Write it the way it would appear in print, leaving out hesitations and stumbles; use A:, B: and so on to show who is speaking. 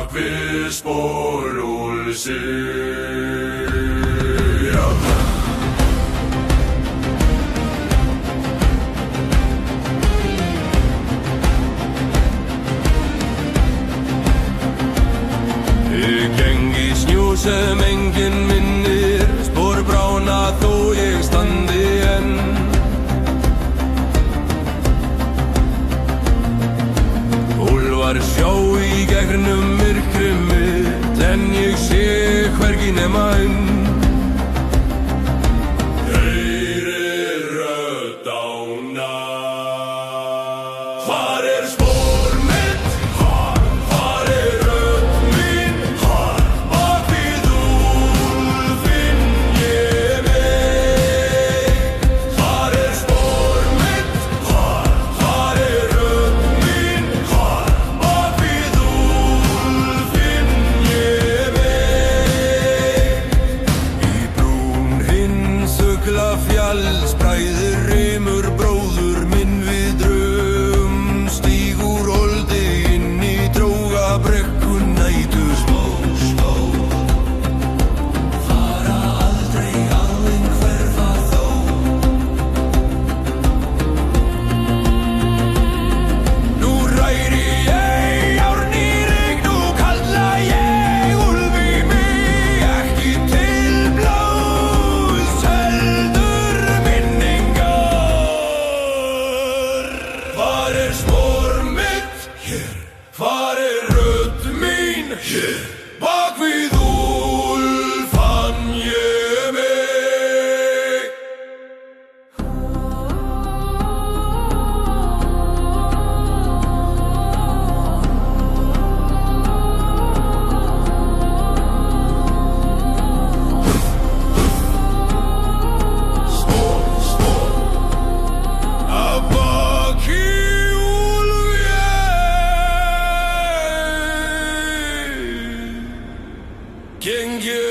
A: bak við spor úlfsins. Ég geng í snjó sem enginn minnir, spor brána þó ég standi enn. Úlfar sjá í gegnum myrkrið mitt, en ég sé hvergi nema inn. Heyri rödd á náð. Hvar spor mitt? Hvar rödd mín? Bak við úlfinn ég veit. Hvar spor mitt? Hvar rödd mín? Bak við úlfinn ég veit. Í brún hins ugla fjalls bræðir rimur bróður minn við draum. Stíg úr holdi inn í dróga brekku nætur smó. Fara aldrei alveg hverfa þó. Nú ræri ég járn í reyk, nú kalla ég úlf í mig. Ekki til blóðs heldur minningar. Hvar spor mitt? Hér. Hvar rödd mín? Hér. Bak við úlf fann ég mig. Spor að baki úlf ég. Geng ég